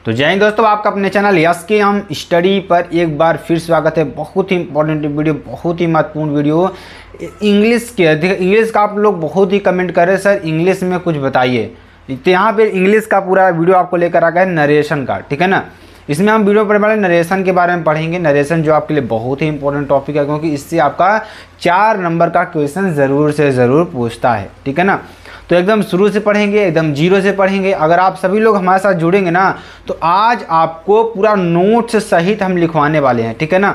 तो जय हिंद दोस्तों, आपका अपने चैनल यस के हम स्टडी पर एक बार फिर स्वागत है। बहुत ही इंपॉर्टेंट वीडियो, बहुत ही महत्वपूर्ण वीडियो इंग्लिश के। इंग्लिश का आप लोग बहुत ही कमेंट कर रहे हैं, सर इंग्लिश में कुछ बताइए। तो यहाँ पे इंग्लिश का पूरा वीडियो आपको लेकर आ गया है नरेशन का, ठीक है ना। इसमें हम वीडियो पर पहले नरेशन के बारे में पढ़ेंगे। नरेशन जो आपके लिए बहुत ही इंपॉर्टेंट टॉपिक है, क्योंकि इससे आपका 4 नंबर का क्वेश्चन ज़रूर से ज़रूर पूछता है, ठीक है ना। तो एकदम शुरू से पढ़ेंगे, एकदम जीरो से पढ़ेंगे। अगर आप सभी लोग हमारे साथ जुड़ेंगे ना, तो आज आपको पूरा नोट्स सहित हम लिखवाने वाले हैं, ठीक है ना।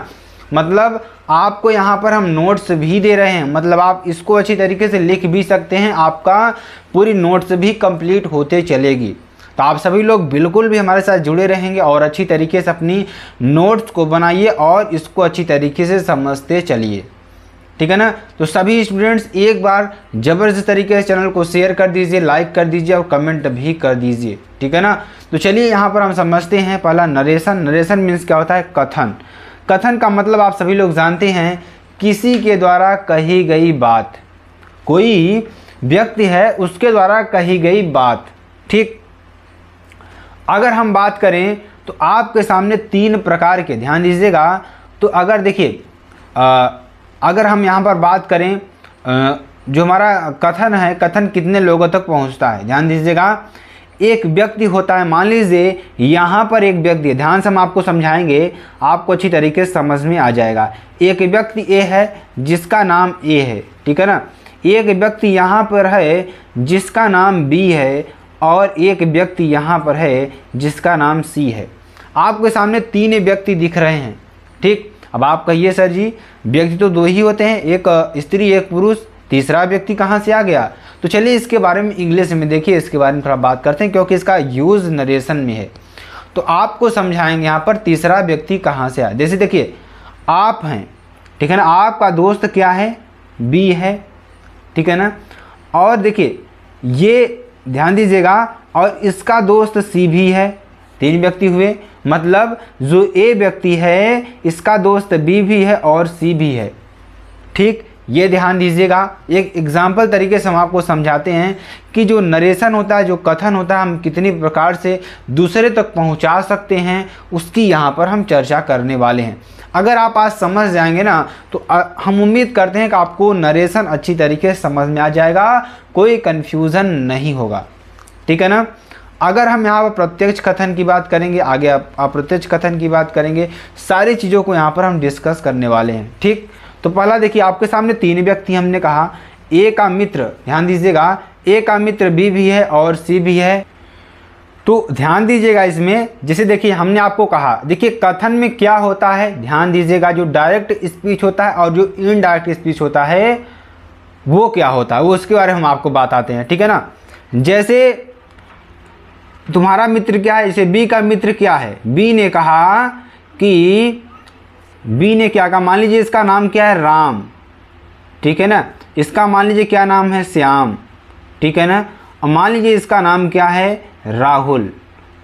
मतलब आपको यहाँ पर हम नोट्स भी दे रहे हैं, मतलब आप इसको अच्छी तरीके से लिख भी सकते हैं, आपका पूरी नोट्स भी कंप्लीट होते चलेगी। तो आप सभी लोग बिल्कुल भी हमारे साथ जुड़े रहेंगे और अच्छी तरीके से अपनी नोट्स को बनाइए और इसको अच्छी तरीके से समझते चलिए, ठीक है ना। तो सभी स्टूडेंट्स एक बार ज़बरदस्त तरीके से चैनल को शेयर कर दीजिए, लाइक कर दीजिए और कमेंट भी कर दीजिए, ठीक है ना। तो चलिए यहाँ पर हम समझते हैं पहला नरेशन। नरेशन मीन्स क्या होता है? कथन। कथन का मतलब आप सभी लोग जानते हैं, किसी के द्वारा कही गई बात। कोई व्यक्ति है, उसके द्वारा कही गई बात, ठीक। अगर हम बात करें तो आपके सामने 3 प्रकार के, ध्यान दीजिएगा। तो अगर देखिए, अगर हम यहाँ पर बात करें, जो हमारा कथन है, कथन कितने लोगों तक पहुँचता है, ध्यान दीजिएगा। एक व्यक्ति होता है, मान लीजिए यहाँ पर एक व्यक्ति है, ध्यान से हम आपको समझाएंगे, आपको अच्छी तरीके से समझ में आ जाएगा। एक व्यक्ति ए है जिसका नाम ए है, ठीक है ना। एक व्यक्ति यहाँ पर है जिसका नाम बी है और एक व्यक्ति यहाँ पर है जिसका नाम सी है। आपके सामने 3 व्यक्ति दिख रहे हैं, ठीक। अब आप कहिए सर जी व्यक्ति तो 2 ही होते हैं, एक स्त्री एक पुरुष, तीसरा व्यक्ति कहाँ से आ गया? तो चलिए इसके बारे में इंग्लिश में देखिए, इसके बारे में थोड़ा बात करते हैं, क्योंकि इसका यूज़ नरेशन में है। तो आपको समझाएंगे यहाँ पर तीसरा व्यक्ति कहाँ से आया। जैसे देखिए आप हैं, ठीक है ना, आपका दोस्त क्या है? बी है, ठीक है ना। और देखिए ये ध्यान दीजिएगा, और इसका दोस्त सी भी है। 3 व्यक्ति हुए, मतलब जो ए व्यक्ति है इसका दोस्त बी भी है और सी भी है, ठीक। ये ध्यान दीजिएगा। एक एग्जाम्पल तरीके से हम आपको समझाते हैं कि जो नरेशन होता है, जो कथन होता है, हम कितनी प्रकार से दूसरे तक पहुंचा सकते हैं, उसकी यहाँ पर हम चर्चा करने वाले हैं। अगर आप आज समझ जाएंगे ना, तो हम उम्मीद करते हैं कि आपको नरेशन अच्छी तरीके से समझ में आ जाएगा, कोई कन्फ्यूज़न नहीं होगा, ठीक है ना। अगर हम यहाँ पर प्रत्यक्ष कथन की बात करेंगे, आगे अप्रत्यक्ष कथन की बात करेंगे, सारी चीज़ों को यहाँ पर हम डिस्कस करने वाले हैं, ठीक। तो पहला देखिए, आपके सामने 3 व्यक्ति हमने कहा। ए का मित्र, ध्यान दीजिएगा, ए का मित्र बी भी है और सी भी है। तो ध्यान दीजिएगा इसमें, जैसे देखिए हमने आपको कहा, देखिए कथन में क्या होता है, ध्यान दीजिएगा, जो डायरेक्ट स्पीच होता है और जो इनडायरेक्ट स्पीच होता है वो क्या होता है, वो उसके बारे में हम आपको बताते हैं, ठीक है ना। जैसे तुम्हारा मित्र क्या है, जैसे बी का मित्र क्या है, बी ने कहा कि, बी ने क्या कहा, मान लीजिए इसका नाम क्या है? राम, ठीक है ना। इसका मान लीजिए क्या नाम है? श्याम, ठीक है ना। और मान लीजिए इसका नाम क्या है? राहुल,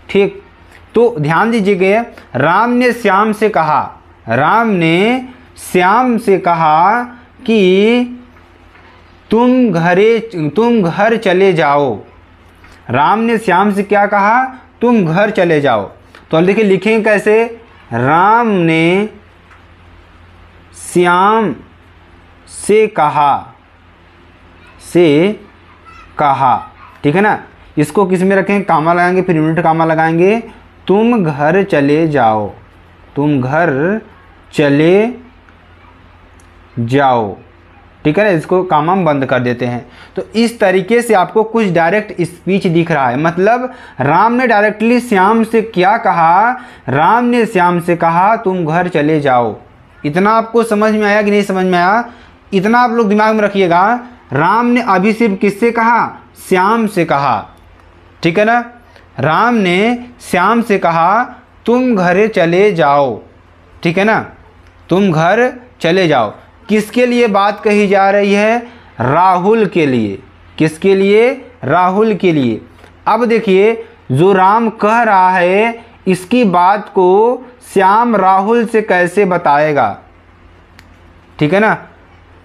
ठीक। तो ध्यान दीजिएगा, राम ने श्याम से कहा, राम ने श्याम से कहा कि तुम घर चले जाओ। राम ने श्याम से क्या कहा? तुम घर चले जाओ। तो अब देखिए लिखेंगे कैसे? राम ने श्याम से कहा, ठीक है ना। इसको किस में रखेंगे? कामा लगाएंगे, फिर यूनिट कामा लगाएंगे। तुम घर चले जाओ, तुम घर चले जाओ, ठीक है ना। इसको कामा हम बंद कर देते हैं। तो इस तरीके से आपको कुछ डायरेक्ट स्पीच दिख रहा है, मतलब राम ने डायरेक्टली श्याम से क्या कहा? राम ने श्याम से कहा तुम घर चले जाओ। इतना आपको समझ में आया कि नहीं समझ में आया? इतना आप लोग दिमाग में रखिएगा। राम ने अभी सिर्फ किससे कहा? श्याम से कहा, ठीक है ना। राम ने श्याम से कहा तुम घर चले जाओ, ठीक है ना, तुम घर चले जाओ। किसके लिए बात कही जा रही है? राहुल के लिए। किसके लिए? राहुल के लिए। अब देखिए जो राम कह रहा है, इसकी बात को श्याम राहुल से कैसे बताएगा, ठीक है ना।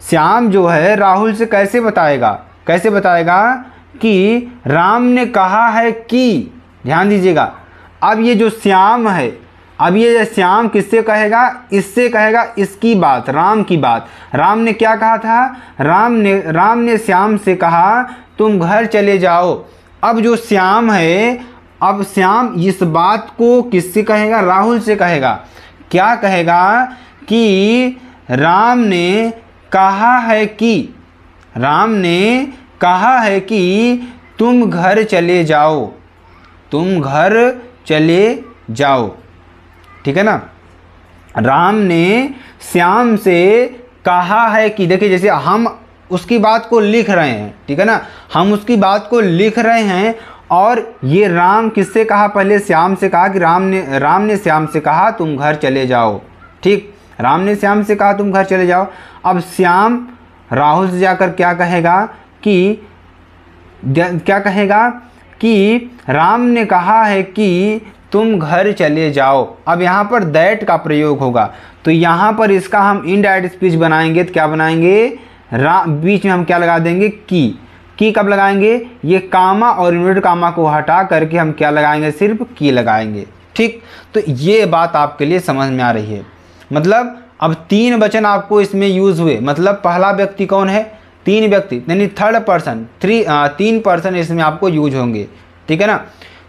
श्याम जो है राहुल से कैसे बताएगा? कैसे बताएगा कि राम ने कहा है कि, ध्यान दीजिएगा, अब ये जो श्याम है, अब ये श्याम किससे कहेगा, इससे कहेगा इसकी बात, राम की बात। राम ने क्या कहा था, राम ने श्याम से कहा तुम घर चले जाओ। अब जो श्याम है, अब श्याम इस बात को किससे कहेगा, राहुल से कहेगा। क्या कहेगा कि राम ने कहा है कि तुम घर चले जाओ, तुम घर चले जाओ, ठीक है ना। राम ने श्याम से कहा है कि, देखिए जैसे हम उसकी बात को लिख रहे हैं, ठीक है ना, हम उसकी बात को लिख रहे हैं और ये राम किससे कहा, पहले श्याम से कहा कि राम ने श्याम से कहा तुम घर चले जाओ, ठीक, राम ने श्याम से कहा तुम घर चले जाओ। अब श्याम राहुल से जाकर क्या कहेगा कि राम ने कहा है कि तुम घर चले जाओ। अब यहाँ पर दैट का प्रयोग होगा, तो यहाँ पर इसका हम इनडायरेक्ट स्पीच बनाएंगे तो क्या बनाएंगे, बीच में हम क्या लगा देंगे, की कब लगाएंगे, ये कामा और इन्वर्टेड कामा को हटा करके हम क्या लगाएंगे, सिर्फ की लगाएंगे, ठीक। तो ये बात आपके लिए समझ में आ रही है। मतलब अब 3 वचन आपको इसमें यूज़ हुए, मतलब पहला व्यक्ति कौन है, 3 व्यक्ति, यानी थर्ड पर्सन, 3 पर्सन इसमें आपको यूज होंगे, ठीक है ना।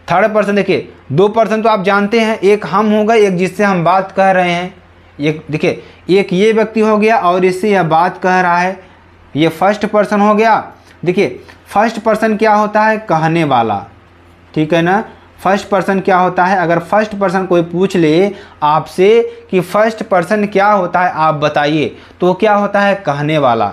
थर्ड पर्सन देखिए, 2 पर्सन तो आप जानते हैं, एक हम हो गए, एक जिससे हम बात कह रहे हैं। एक देखिए, एक ये व्यक्ति हो गया और इससे यह बात कह रहा है, ये फर्स्ट पर्सन हो गया। देखिए फर्स्ट पर्सन क्या होता है, कहने वाला, ठीक है ना। फर्स्ट पर्सन क्या होता है, अगर फर्स्ट पर्सन कोई पूछ ले आपसे कि फर्स्ट पर्सन क्या होता है आप बताइए, तो क्या होता है, कहने वाला।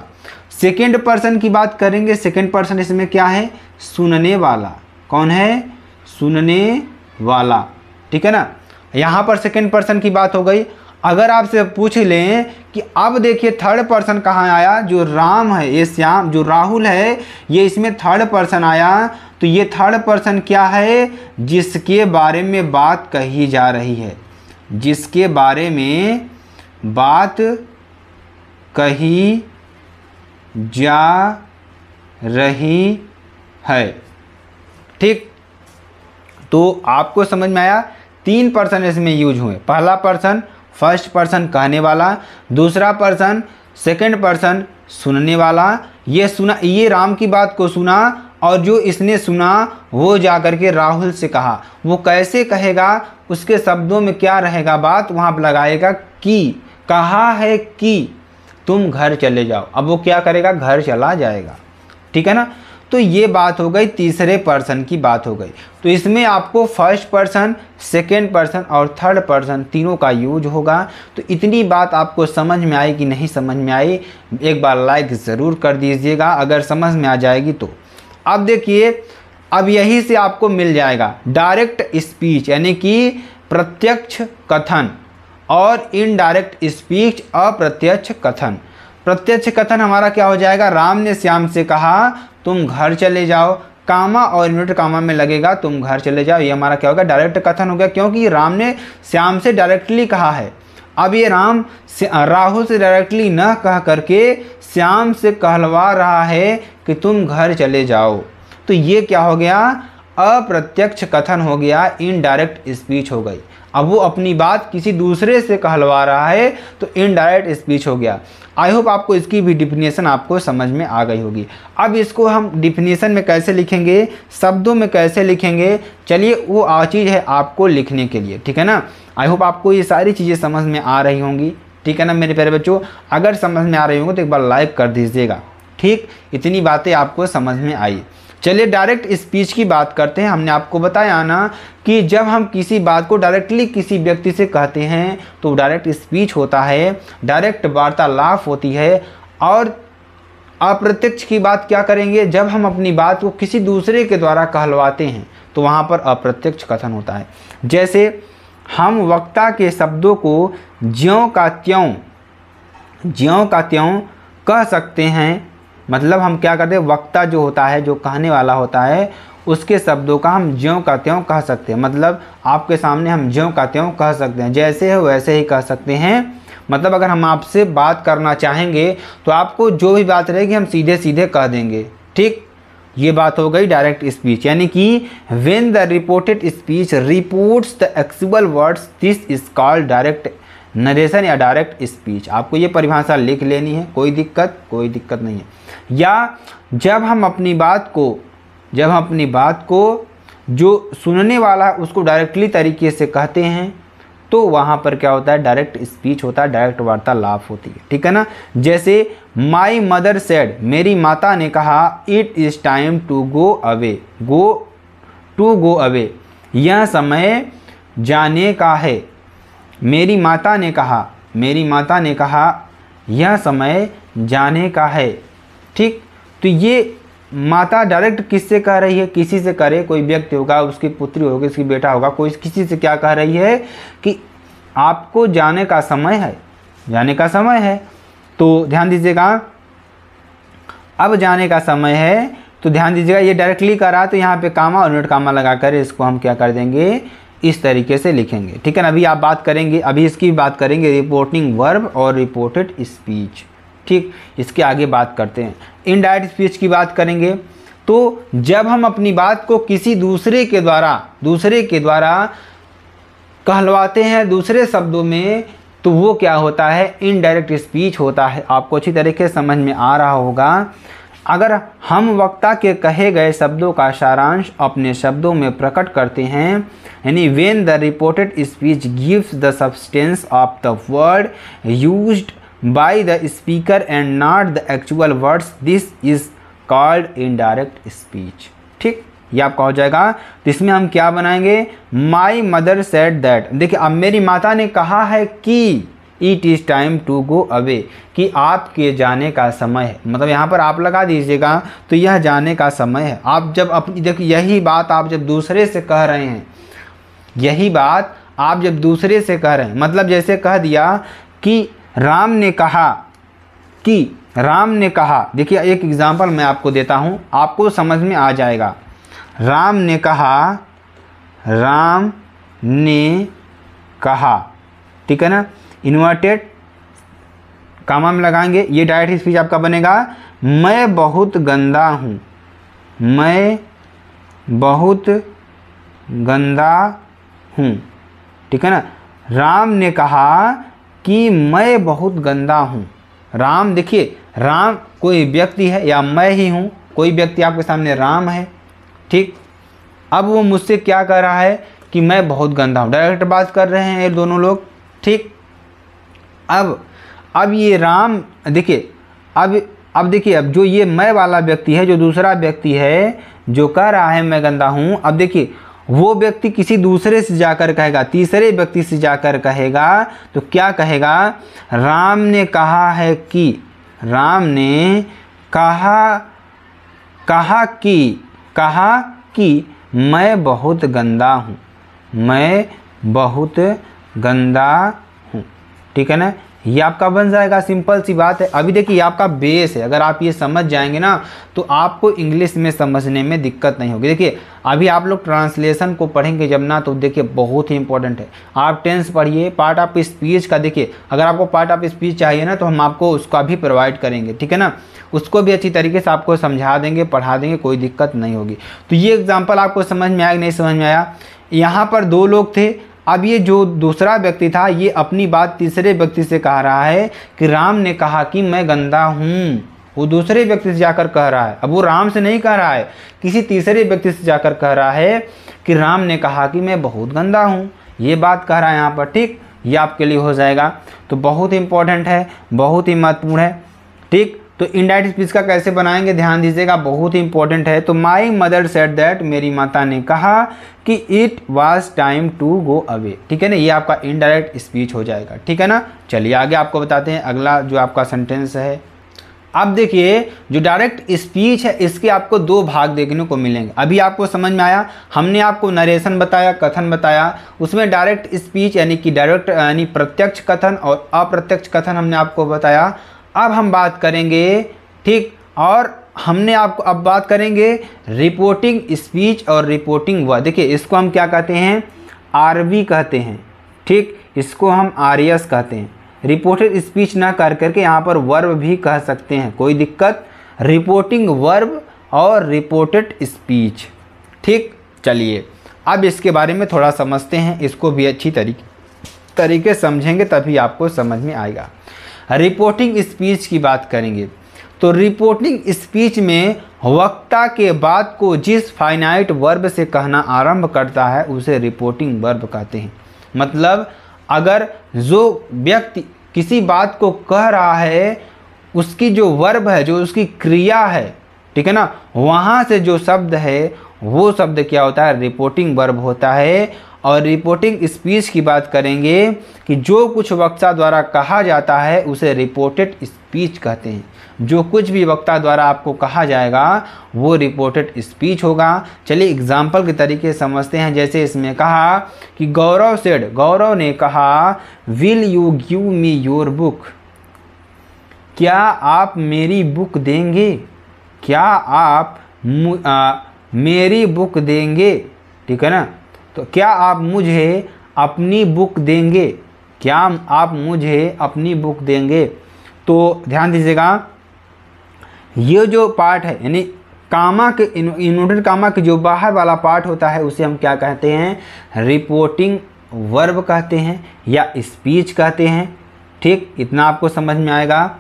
सेकेंड पर्सन की बात करेंगे, सेकेंड पर्सन इसमें क्या है, सुनने वाला। कौन है, सुनने वाला, ठीक है ना। यहाँ पर सेकेंड पर्सन की बात हो गई। अगर आपसे पूछ लें कि अब देखिए थर्ड पर्सन कहाँ आया, जो राम है, ये श्याम, जो राहुल है, ये इसमें थर्ड पर्सन आया, तो ये थर्ड पर्सन क्या है, जिसके बारे में बात कही जा रही है, जिसके बारे में बात कही जा रही है, ठीक। तो आपको समझ में आया, 3 पर्सन इसमें यूज हुए। पहला पर्सन फर्स्ट पर्सन कहने वाला, दूसरा पर्सन सेकंड पर्सन सुनने वाला। ये राम की बात को सुना और जो इसने सुना वो जा कर के राहुल से कहा। वो कैसे कहेगा, उसके शब्दों में क्या रहेगा बात, वहाँ पर लगाएगा कि, कहा है कि तुम घर चले जाओ। अब वो क्या करेगा, घर चला जाएगा, ठीक है ना। तो ये बात हो गई, तीसरे पर्सन की बात हो गई। तो इसमें आपको फर्स्ट पर्सन, सेकेंड पर्सन और थर्ड पर्सन तीनों का यूज होगा। तो इतनी बात आपको समझ में आई कि नहीं समझ में आई, एक बार लाइक ज़रूर कर दीजिएगा अगर समझ में आ जाएगी तो। अब देखिए, अब यही से आपको मिल जाएगा डायरेक्ट स्पीच, यानी कि प्रत्यक्ष कथन, और इनडायरेक्ट स्पीच, अप्रत्यक्ष कथन। प्रत्यक्ष कथन हमारा क्या हो जाएगा, राम ने श्याम से कहा तुम घर चले जाओ, कामा और इन्वर्टेड कामा में लगेगा तुम घर चले जाओ, ये हमारा क्या होगा, डायरेक्ट कथन हो गया, क्योंकि राम ने श्याम से डायरेक्टली कहा है। अब ये राम राहुल से डायरेक्टली न कह करके श्याम से कहलवा रहा है कि तुम घर चले जाओ, तो ये क्या हो गया, अप्रत्यक्ष कथन हो गया, इनडायरेक्ट स्पीच हो गई। अब वो अपनी बात किसी दूसरे से कहलवा रहा है तो इनडायरेक्ट स्पीच हो गया। आई होप आपको इसकी भी डिफिनेशन आपको समझ में आ गई होगी। अब इसको हम डिफिनेशन में कैसे लिखेंगे, शब्दों में कैसे लिखेंगे, चलिए वो चीज़ है आपको लिखने के लिए, ठीक है ना। आई होप आपको ये सारी चीज़ें समझ में आ रही होंगी, ठीक है ना मेरे प्यारे बच्चों। अगर समझ में आ रही होंगी तो एक बार लाइक कर दीजिएगा, ठीक। इतनी बातें आपको समझ में आई। चलिए डायरेक्ट स्पीच की बात करते हैं। हमने आपको बताया ना कि जब हम किसी बात को डायरेक्टली किसी व्यक्ति से कहते हैं तो डायरेक्ट स्पीच होता है, डायरेक्ट वार्तालाप होती है। और अप्रत्यक्ष की बात क्या करेंगे, जब हम अपनी बात को किसी दूसरे के द्वारा कहलवाते हैं तो वहाँ पर अप्रत्यक्ष कथन होता है। जैसे हम वक्ता के शब्दों को ज्यों का त्यों कह सकते हैं, मतलब हम क्या करते हैं, वक्ता जो होता है, जो कहने वाला होता है, उसके शब्दों का हम ज्यों का त्यों कह सकते हैं। मतलब आपके सामने हम ज्यों का त्यों कह सकते हैं, जैसे है वैसे ही कह सकते हैं। मतलब अगर हम आपसे बात करना चाहेंगे तो आपको जो भी बात रहेगी हम सीधे सीधे कह देंगे, ठीक। ये बात हो गई डायरेक्ट स्पीच, यानी कि when the reported speech reports the actual words this is called direct narration या डायरेक्ट स्पीच। आपको ये परिभाषा लिख लेनी है, कोई दिक्कत नहीं है। या जब हम अपनी बात को जो सुनने वाला उसको डायरेक्टली तरीके से कहते हैं तो वहाँ पर क्या होता है, डायरेक्ट स्पीच होता है, डायरेक्ट वार्तालाप होती है, ठीक है ना। जैसे माई मदर सेड, मेरी माता ने कहा, it is time to go away, यह समय जाने का है। मेरी माता ने कहा यह समय जाने का है, ठीक। तो ये माता डायरेक्ट किससे कह रही है, किसी से करे, कोई व्यक्ति होगा, उसकी पुत्री होगी, उसकी बेटा होगा, कोई किसी से क्या कह रही है कि आपको जाने का समय है, तो ध्यान दीजिएगा। अब जाने का समय है तो ध्यान दीजिएगा, ये डायरेक्टली कह रहा है तो यहाँ पे कामा और नोट कामा लगा कर इसको हम क्या कर देंगे, इस तरीके से लिखेंगे, ठीक है ना। अभी इसकी बात करेंगे रिपोर्टिंग वर्ब और रिपोर्टेड स्पीच, ठीक। इसके आगे बात करते हैं। इनडायरेक्ट स्पीच की बात करेंगे तो जब हम अपनी बात को किसी दूसरे के द्वारा कहलवाते हैं दूसरे शब्दों में, तो वो क्या होता है, इनडायरेक्ट स्पीच होता है। आपको अच्छी तरीके से समझ में आ रहा होगा। अगर हम वक्ता के कहे गए शब्दों का सारांश अपने शब्दों में प्रकट करते हैं, यानी when the reported speech gives the substance of the word used by the speaker and not the actual words, this is called indirect speech, ठीक। ये आपका हो जाएगा। तो इसमें हम क्या बनाएंगे, my mother said that, देखिए अब मेरी माता ने कहा है कि it is time to go away, कि आपके जाने का समय है, मतलब यहाँ पर आप लगा दीजिएगा तो यह जाने का समय है। आप जब अपनी देखिए यही बात आप जब दूसरे से कह रहे हैं, मतलब जैसे कह दिया कि राम ने कहा, देखिए एक एग्जांपल मैं आपको देता हूँ, आपको समझ में आ जाएगा। राम ने कहा, ठीक है ना। इन्वर्टेड कामा में लगाएंगे, ये डायरेक्ट स्पीच आपका बनेगा, मैं बहुत गंदा हूँ, ठीक है ना। राम ने कहा कि मैं बहुत गंदा हूँ। राम, देखिए राम कोई व्यक्ति है या मैं ही हूँ, कोई व्यक्ति आपके सामने राम है, ठीक। अब वो मुझसे क्या कह रहा है कि मैं बहुत गंदा हूँ, डायरेक्ट बात कर रहे हैं ये दोनों लोग, ठीक। अब ये राम देखिए, अब देखिए, अब जो ये मैं वाला व्यक्ति है, जो दूसरा व्यक्ति है जो कह रहा है मैं गंदा हूँ, अब देखिए वो व्यक्ति किसी दूसरे से जाकर कहेगा, तीसरे व्यक्ति से जाकर कहेगा, तो क्या कहेगा, राम ने कहा कि मैं बहुत गंदा हूँ, ठीक है ना। ये आपका बन जाएगा, सिंपल सी बात है। अभी देखिए ये आपका बेस है, अगर आप ये समझ जाएंगे ना तो आपको इंग्लिश में समझने में दिक्कत नहीं होगी। देखिए अभी आप लोग ट्रांसलेशन को पढ़ेंगे जब ना, तो देखिए बहुत ही इंपॉर्टेंट है। आप टेंस पढ़िए, पार्ट ऑफ स्पीच का देखिए, अगर आपको पार्ट ऑफ स्पीच चाहिए ना तो हम आपको उसका भी प्रोवाइड करेंगे, ठीक है ना। उसको भी अच्छी तरीके से आपको समझा देंगे, पढ़ा देंगे, कोई दिक्कत नहीं होगी। तो ये एग्जाम्पल आपको समझ में आया कि नहीं समझ में आया। यहाँ पर दो लोग थे, अब ये जो दूसरा व्यक्ति था ये अपनी बात तीसरे व्यक्ति से कह रहा है कि राम ने कहा कि मैं गंदा हूँ, वो दूसरे व्यक्ति से जाकर कह रहा है। अब वो राम से नहीं कह रहा है, किसी तीसरे व्यक्ति से जाकर कह रहा है कि राम ने कहा कि मैं बहुत गंदा हूँ, ये बात कह रहा है यहाँ पर, ठीक। ये आपके लिए हो जाएगा। तो बहुत ही इंपॉर्टेंट है, बहुत ही महत्वपूर्ण है, ठीक। तो इनडायरेक्ट स्पीच का कैसे बनाएंगे ध्यान दीजिएगा, बहुत ही इंपॉर्टेंट है। तो माई मदर सेड दैट, मेरी माता ने कहा कि it was time to go away, ठीक है ना। ये आपका इनडायरेक्ट स्पीच हो जाएगा, ठीक है ना। चलिए आगे आपको बताते हैं अगला जो आपका सेंटेंस है। अब देखिए जो डायरेक्ट स्पीच है इसके आपको दो भाग देखने को मिलेंगे। अभी आपको समझ में आया, हमने आपको नरेशन बताया, कथन बताया, उसमें डायरेक्ट स्पीच यानी कि डायरेक्ट यानी प्रत्यक्ष कथन और अप्रत्यक्ष कथन हमने आपको बताया। अब हम बात करेंगे, ठीक, और हमने आपको अब बात करेंगे रिपोर्टिंग स्पीच और रिपोर्टिंग वर्ब। देखिए इसको हम क्या कहते हैं, आरवी कहते हैं, ठीक, इसको हम आरएस कहते हैं। रिपोर्टेड स्पीच ना कर करके यहाँ पर वर्ब भी कह सकते हैं, कोई दिक्कत। रिपोर्टिंग वर्ब और रिपोर्टेड स्पीच। ठीक, चलिए अब इसके बारे में थोड़ा समझते हैं, इसको भी अच्छी तरीके समझेंगे तभी आपको समझ में आएगा। रिपोर्टिंग स्पीच की बात करेंगे तो रिपोर्टिंग स्पीच में वक्ता के बात को जिस फाइनाइट वर्ब से कहना आरंभ करता है उसे रिपोर्टिंग वर्ब कहते हैं। मतलब अगर जो व्यक्ति किसी बात को कह रहा है उसकी जो वर्ब है, जो उसकी क्रिया है, ठीक है ना, वहाँ से जो शब्द है वो शब्द क्या होता है, रिपोर्टिंग वर्ब होता है। और रिपोर्टिंग स्पीच की बात करेंगे कि जो कुछ वक्ता द्वारा कहा जाता है उसे रिपोर्टेड स्पीच कहते हैं। जो कुछ भी वक्ता द्वारा आपको कहा जाएगा वो रिपोर्टेड स्पीच होगा। चलिए एग्जाम्पल के तरीके समझते हैं। जैसे इसमें कहा कि गौरव ने कहा, will you give me your book, क्या आप मेरी बुक देंगे, क्या आप मेरी बुक देंगे, ठीक है ना। तो क्या आप मुझे अपनी बुक देंगे, क्या आप मुझे अपनी बुक देंगे। तो ध्यान दीजिएगा, ये जो पार्ट है यानी कामा के इन्वर्टेड कामा के जो बाहर वाला पार्ट होता है उसे हम क्या कहते हैं, रिपोर्टिंग वर्ब कहते हैं या स्पीच कहते हैं। ठीक, इतना आपको समझ में आएगा।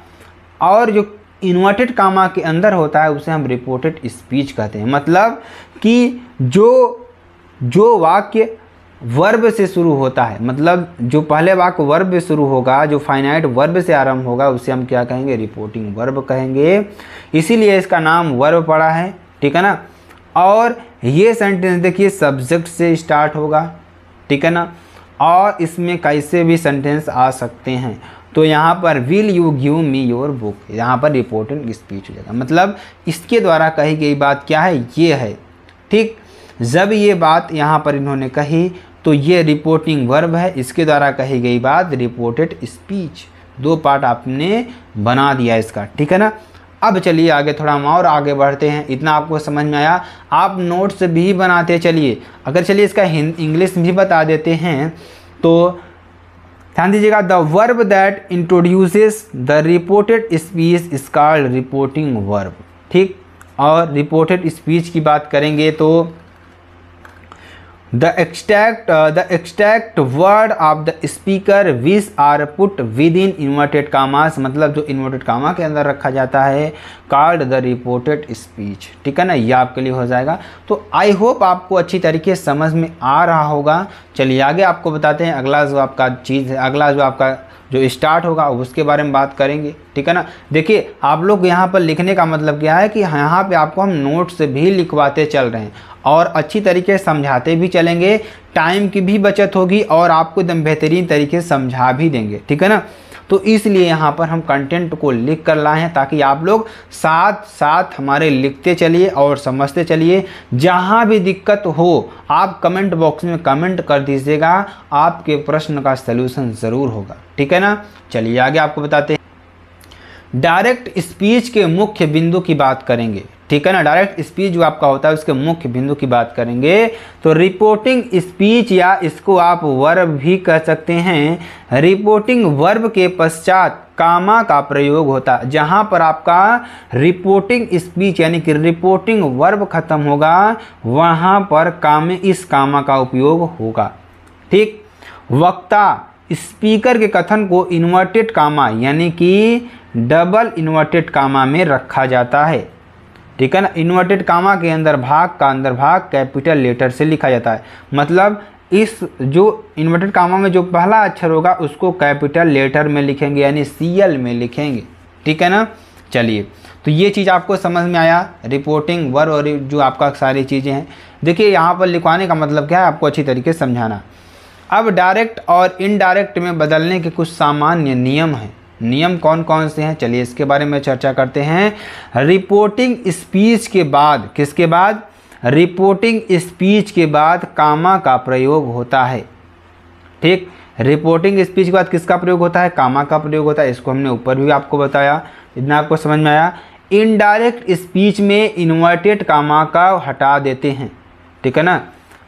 और जो इन्वर्टेड कामा के अंदर होता है उसे हम रिपोर्टेड स्पीच कहते हैं। मतलब कि जो वाक्य वर्ब से शुरू होता है, मतलब जो पहले वाक्य वर्ब से शुरू होगा, जो फाइनाइट वर्ब से आरंभ होगा उसे हम क्या कहेंगे, रिपोर्टिंग वर्ब कहेंगे। इसीलिए इसका नाम वर्ब पड़ा है, ठीक है ना। और ये सेंटेंस देखिए सब्जेक्ट से स्टार्ट होगा, ठीक है ना। और इसमें कैसे भी सेंटेंस आ सकते हैं। तो यहाँ पर will you give me your book, यहाँ पर रिपोर्टिंग स्पीच हो जाएगा। मतलब इसके द्वारा कही गई बात क्या है, ये है। ठीक, जब ये बात यहाँ पर इन्होंने कही तो ये रिपोर्टिंग वर्ब है, इसके द्वारा कही गई बात रिपोर्टेड स्पीच। दो पार्ट आपने बना दिया इसका, ठीक है ना। अब चलिए आगे थोड़ा हम और आगे बढ़ते हैं। इतना आपको समझ में आया, आप नोट्स भी बनाते चलिए। अगर चलिए इसका इंग्लिश भी बता देते हैं तो ध्यान दीजिएगा, the verb that introduces the reported speech is called reporting verb. ठीक, और रिपोर्टेड स्पीच की बात करेंगे तो the extract word of the speaker which are put within inverted commas, मतलब जो इन्वर्टेड कामा के अंदर रखा जाता है, कॉल्ड द रिपोर्टेड स्पीच। ठीक है ना, ये आपके लिए हो जाएगा। तो आई होप आपको अच्छी तरीके से समझ में आ रहा होगा। चलिए आगे आपको बताते हैं अगला जो आपका चीज़ है, अगला जो आपका जो स्टार्ट होगा उसके बारे में बात करेंगे, ठीक है ना। देखिए आप लोग यहाँ पर लिखने का मतलब क्या है कि यहाँ पे आपको हम नोट्स भी लिखवाते चल रहे हैं और अच्छी तरीके से समझाते भी चलेंगे, टाइम की भी बचत होगी और आपको एकदम बेहतरीन तरीके से समझा भी देंगे, ठीक है ना। तो इसलिए यहाँ पर हम कंटेंट को लिख कर लाए हैं ताकि आप लोग साथ साथ हमारे लिखते चलिए और समझते चलिए। जहाँ भी दिक्कत हो आप कमेंट बॉक्स में कमेंट कर दीजिएगा, आपके प्रश्न का सलूशन ज़रूर होगा, ठीक है ना। चलिए आगे आपको बताते हैं। डायरेक्ट स्पीच के मुख्य बिंदु की बात करेंगे, ठीक है ना। डायरेक्ट स्पीच जो आपका होता है उसके मुख्य बिंदु की बात करेंगे तो रिपोर्टिंग स्पीच या इसको आप वर्ब भी कह सकते हैं। रिपोर्टिंग वर्ब के पश्चात कामा का प्रयोग होता है। जहां पर आपका रिपोर्टिंग स्पीच यानी कि रिपोर्टिंग वर्ब खत्म होगा वहां पर इस कामा का उपयोग होगा। ठीक, वक्ता स्पीकर के कथन को इन्वर्टेड कामा यानी कि डबल इन्वर्टेड कामा में रखा जाता है, ठीक है ना। इन्वर्टेड कामा के अंदर भाग का अंदर भाग कैपिटल लेटर से लिखा जाता है। मतलब इस जो इन्वर्टेड कामा में जो पहला अक्षर होगा उसको कैपिटल लेटर में लिखेंगे यानी CL में लिखेंगे, ठीक है ना। चलिए तो ये चीज़ आपको समझ में आया, रिपोर्टिंग वर्ब और जो आपका सारी चीज़ें हैं। देखिए यहाँ पर लिखवाने का मतलब क्या है आपको अच्छी तरीके से समझाना। अब डायरेक्ट और इनडायरेक्ट में बदलने के कुछ सामान्य नियम हैं। नियम कौन कौन से हैं चलिए इसके बारे में चर्चा करते हैं। रिपोर्टिंग स्पीच के बाद, किसके बाद, रिपोर्टिंग स्पीच के बाद कामा का प्रयोग होता है। ठीक, रिपोर्टिंग स्पीच के बाद किसका प्रयोग होता है, कामा का प्रयोग होता है। इसको हमने ऊपर भी आपको बताया, इतना आपको समझ में आया। इनडायरेक्ट स्पीच में इन्वर्टेड कामा का हटा देते हैं, ठीक है ना।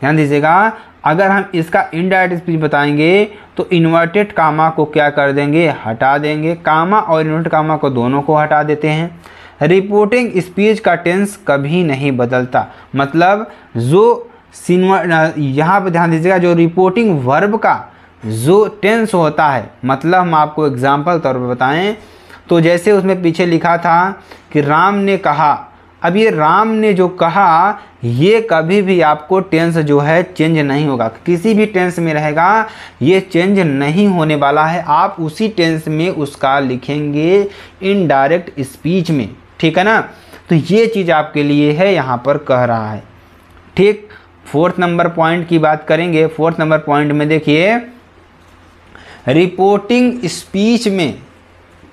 ध्यान दीजिएगा, अगर हम इसका इनडायरेक्ट स्पीच बताएंगे तो इन्वर्टेड कामा को क्या कर देंगे, हटा देंगे। कामा और इन्वर्टेड कामा को दोनों को हटा देते हैं। रिपोर्टिंग स्पीच का टेंस कभी नहीं बदलता। मतलब जो यहाँ पर ध्यान दीजिएगा, जो रिपोर्टिंग वर्ब का जो टेंस होता है, मतलब हम आपको एग्जाम्पल तौर पर बताएं तो जैसे उसमें पीछे लिखा था कि राम ने कहा, अब ये राम ने जो कहा ये कभी भी आपको टेंस जो है चेंज नहीं होगा, किसी भी टेंस में रहेगा, ये चेंज नहीं होने वाला है। आप उसी टेंस में उसका लिखेंगे इनडायरेक्ट स्पीच में, ठीक है ना। तो ये चीज़ आपके लिए है, यहाँ पर कह रहा है, ठीक। 4th नंबर पॉइंट की बात करेंगे। 4th नंबर पॉइंट में देखिए, रिपोर्टिंग स्पीच में,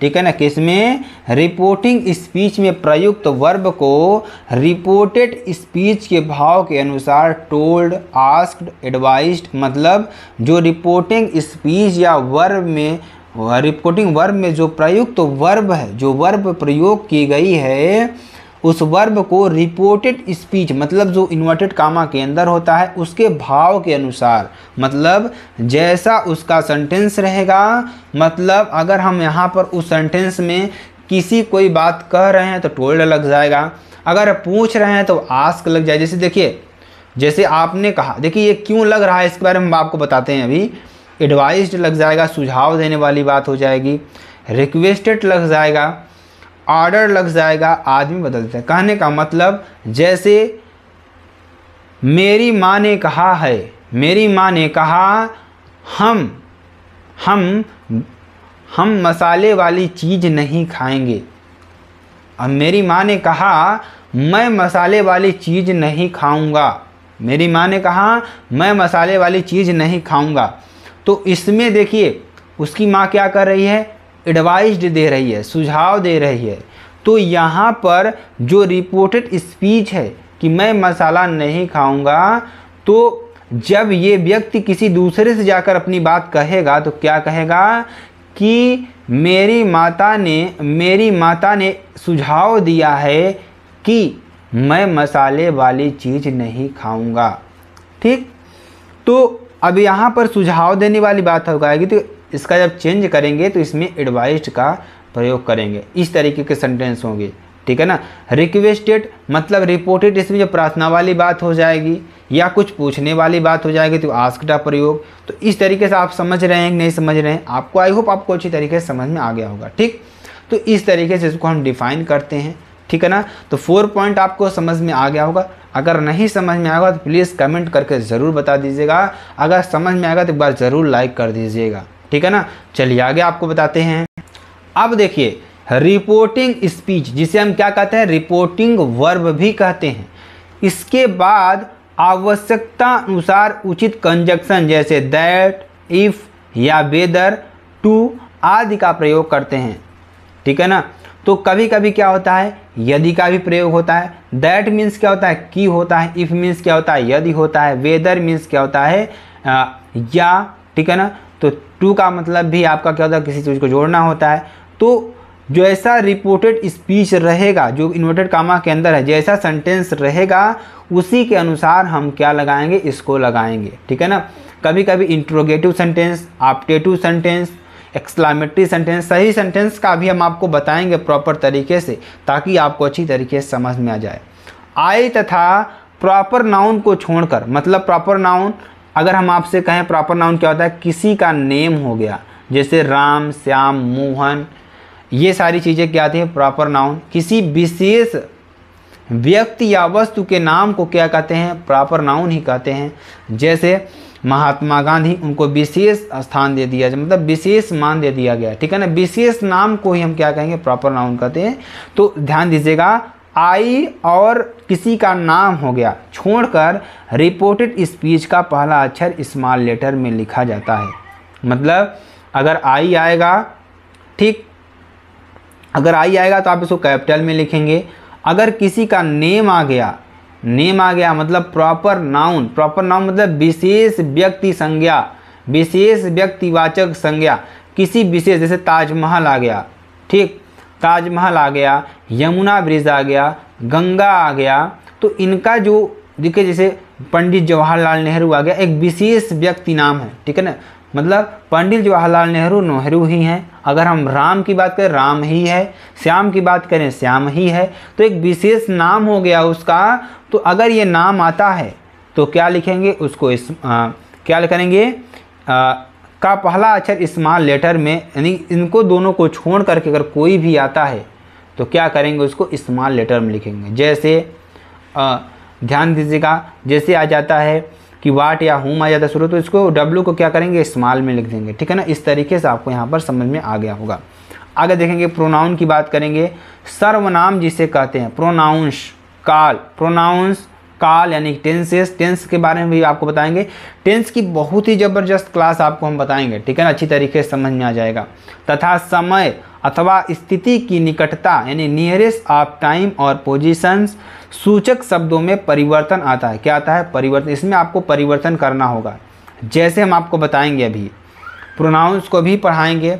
ठीक है ना, किसमें, रिपोर्टिंग स्पीच में प्रयुक्त वर्ब को रिपोर्टेड स्पीच के भाव के अनुसार टोल्ड, आस्क्ड, एडवाइज्ड, मतलब जो रिपोर्टिंग स्पीच या वर्ब में, रिपोर्टिंग वर्ब में जो प्रयुक्त वर्ब है, जो वर्ब प्रयोग की गई है, उस वर्ब को रिपोर्टेड स्पीच, मतलब जो इन्वर्टेड कामा के अंदर होता है, उसके भाव के अनुसार, मतलब जैसा उसका सेंटेंस रहेगा, मतलब अगर हम यहाँ पर उस सेंटेंस में किसी कोई बात कह रहे हैं तो टोल्ड लग जाएगा, अगर पूछ रहे हैं तो आस्क लग जाए। जैसे देखिए, जैसे आपने कहा, देखिए ये क्यों लग रहा है इसके बारे में हम आपको बताते हैं अभी। एडवाइज्ड लग जाएगा, सुझाव देने वाली बात हो जाएगी। रिक्वेस्टेड लग जाएगा, ऑर्डर लग जाएगा, आदमी बदलते हैं। कहने का मतलब, जैसे मेरी माँ ने कहा है, मेरी माँ ने कहा हम मसाले वाली चीज़ नहीं खाएंगे। अब मेरी माँ ने कहा मैं मसाले वाली चीज़ नहीं खाऊंगा, मेरी माँ ने कहा मैं मसाले वाली चीज़ नहीं खाऊंगा। तो इसमें देखिए उसकी माँ क्या कर रही है, एडवाइस्ड दे रही है, सुझाव दे रही है। तो यहाँ पर जो रिपोर्टेड स्पीच है कि मैं मसाला नहीं खाऊंगा, तो जब ये व्यक्ति किसी दूसरे से जाकर अपनी बात कहेगा तो क्या कहेगा कि मेरी माता ने सुझाव दिया है कि मैं मसाले वाली चीज़ नहीं खाऊंगा, ठीक। तो अब यहाँ पर सुझाव देने वाली बात हो जाएगी, तो इसका जब चेंज करेंगे तो इसमें एडवाइस्ड का प्रयोग करेंगे, इस तरीके के सेंटेंस होंगे, ठीक है ना। रिक्वेस्टेड मतलब रिपोर्टेड, इसमें जो प्रार्थना वाली बात हो जाएगी या कुछ पूछने वाली बात हो जाएगी तो आस्क्ड का प्रयोग। तो इस तरीके से आप समझ रहे हैं कि नहीं समझ रहे हैं, आपको आई होप आपको अच्छी तरीके से समझ में आ गया होगा, ठीक। तो इस तरीके से इसको हम डिफाइन करते हैं, ठीक है ना। तो 4 पॉइंट आपको समझ में आ गया होगा। अगर नहीं समझ में आएगा तो प्लीज़ कमेंट करके ज़रूर बता दीजिएगा, अगर समझ में आएगा तो एक बार ज़रूर लाइक कर दीजिएगा, ठीक है ना। चलिए आगे आपको बताते हैं। अब देखिए, रिपोर्टिंग स्पीच जिसे हम क्या कहते हैं, रिपोर्टिंग वर्ब भी कहते हैं। इसके बाद आवश्यकता अनुसार उचित कंजक्शन जैसे दैट, इफ या वेदर, टू आदि का प्रयोग करते हैं, ठीक है ना। तो कभी कभी क्या होता है, यदि का भी प्रयोग होता है। दैट मीन्स क्या होता है, की होता है। इफ मीन्स क्या होता है, यदि होता है। वेदर मीन्स क्या होता है, या, ठीक है ना। तो टू का मतलब भी आपका क्या होता है, किसी चीज़ को जोड़ना होता है। तो जो ऐसा रिपोर्टेड स्पीच रहेगा जो इन्वर्टेड कामा के अंदर है, जैसा सेंटेंस रहेगा उसी के अनुसार हम क्या लगाएंगे, इसको लगाएंगे, ठीक है ना। कभी कभी interrogative sentence, optative sentence, exclamatory sentence, सही सेंटेंस का भी हम आपको बताएंगे प्रॉपर तरीके से, ताकि आपको अच्छी तरीके से समझ में आ जाए। आई तथा प्रॉपर नाउन को छोड़कर, मतलब प्रॉपर नाउन अगर हम आपसे कहें प्रॉपर नाउन क्या होता है, किसी का नेम हो गया, जैसे राम, श्याम, मोहन, ये सारी चीज़ें क्या आती हैं, प्रॉपर नाउन। किसी विशेष व्यक्ति या वस्तु के नाम को क्या कहते हैं, प्रॉपर नाउन ही कहते हैं। जैसे महात्मा गांधी, उनको विशेष स्थान दे दिया, मतलब विशेष मान दे दिया गया, ठीक है ना। विशेष नाम को ही हम क्या कहेंगे, प्रॉपर नाउन कहते हैं। तो ध्यान दीजिएगा, आई और किसी का नाम हो गया छोड़कर रिपोर्टेड स्पीच का पहला अक्षर स्मॉल लेटर में लिखा जाता है। मतलब अगर आई आएगा, ठीक, अगर आई आएगा तो आप इसको कैपिटल में लिखेंगे। अगर किसी का नेम आ गया मतलब प्रॉपर नाउन। प्रॉपर नाउन मतलब विशेष व्यक्ति संज्ञा, विशेष व्यक्तिवाचक संज्ञा, किसी विशेष, जैसे ताजमहल आ गया, ठीक, ताजमहल आ गया, यमुना ब्रिज आ गया, गंगा आ गया। तो इनका जो देखिए, जैसे पंडित जवाहरलाल नेहरू आ गया, एक विशेष व्यक्ति नाम है, ठीक है ना। मतलब पंडित जवाहरलाल नेहरू नेहरू ही हैं। अगर हम राम की बात करें राम ही है, श्याम की बात करें श्याम ही है। तो एक विशेष नाम हो गया उसका। तो अगर ये नाम आता है तो क्या लिखेंगे उसको, क्या करेंगे, का पहला अक्षर स्मॉल लेटर में, यानी इनको दोनों को छोड़ करके अगर कोई भी आता है तो क्या करेंगे, उसको स्मॉल लेटर में लिखेंगे। जैसे ध्यान दीजिएगा, जैसे आ जाता है कि वाट या हुम आ जाता है शुरू, तो इसको डब्ल्यू को क्या करेंगे, स्मॉल में लिख देंगे। ठीक है ना, इस तरीके से आपको यहाँ पर समझ में आ गया होगा। आगे देखेंगे प्रोनाउन की बात करेंगे। सर्वनाम जिसे कहते हैं, प्रोनाउंस, काल, प्रोनाउंस काल यानी टेंसेस, टेंस के बारे में भी आपको बताएंगे। टेंस की बहुत ही ज़बरदस्त क्लास आपको हम बताएंगे। ठीक है ना, अच्छी तरीके से समझ में आ जाएगा। तथा समय अथवा स्थिति की निकटता यानी नियरेस्ट ऑफ टाइम और पोजीशंस, सूचक शब्दों में परिवर्तन आता है। क्या आता है, परिवर्तन। इसमें आपको परिवर्तन करना होगा, जैसे हम आपको बताएंगे अभी। प्रोनाउंस को भी पढ़ाएंगे,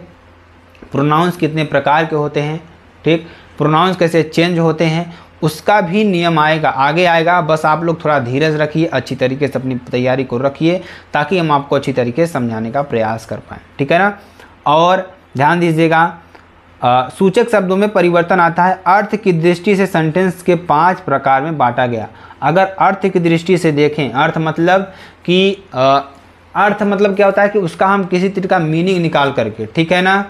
प्रोनाउंस कितने प्रकार के होते हैं, ठीक, प्रोनाउंस कैसे चेंज होते हैं, उसका भी नियम आएगा, आगे आएगा। बस आप लोग थोड़ा धीरज रखिए, अच्छी तरीके से अपनी तैयारी को रखिए, ताकि हम आपको अच्छी तरीके से समझाने का प्रयास कर पाएँ। ठीक है ना। और ध्यान दीजिएगा, सूचक शब्दों में परिवर्तन आता है। अर्थ की दृष्टि से सेंटेंस के 5 प्रकार में बांटा गया। अगर अर्थ की दृष्टि से देखें, अर्थ मतलब कि अर्थ मतलब क्या होता है कि उसका हम किसी तरह का मीनिंग निकाल करके, ठीक है ना।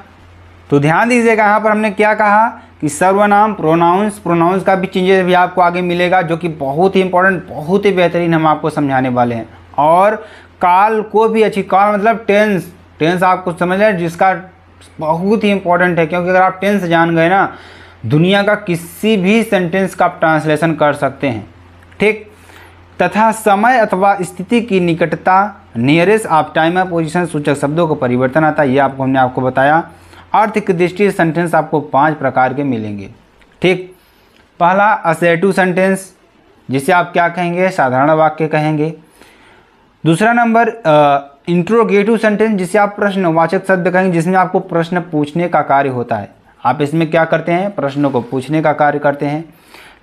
तो ध्यान दीजिएगा, यहाँ पर हमने क्या कहा कि सर्वनाम, प्रोनाउंस, प्रोनाउंस का भी चेंजेस भी आपको आगे मिलेगा, जो कि बहुत ही इंपॉर्टेंट, बहुत ही बेहतरीन हम आपको समझाने वाले हैं। और काल को भी अच्छी, काल मतलब टेंस, टेंस आपको समझ लें, जिसका बहुत ही इंपॉर्टेंट है, क्योंकि अगर आप टेंस जान गए ना, दुनिया का किसी भी सेंटेंस का आप ट्रांसलेशन कर सकते हैं। ठीक। तथा समय अथवा स्थिति की निकटता, नियरेस्ट ऑफ टाइम और पोजीशन, सूचक शब्दों को परिवर्तन आता है। ये हमने आपको बताया। अर्थ की दृष्टि से सेंटेंस आपको 5 प्रकार के मिलेंगे। ठीक। पहला असर्टिव सेंटेंस, जिसे आप क्या कहेंगे, साधारण वाक्य कहेंगे। दूसरा नंबर इंट्रोगेटिव सेंटेंस, जिसे आप प्रश्नवाचक शब्द कहेंगे, जिसमें आपको प्रश्न पूछने का कार्य होता है। आप इसमें क्या करते हैं, प्रश्नों को पूछने का कार्य करते हैं।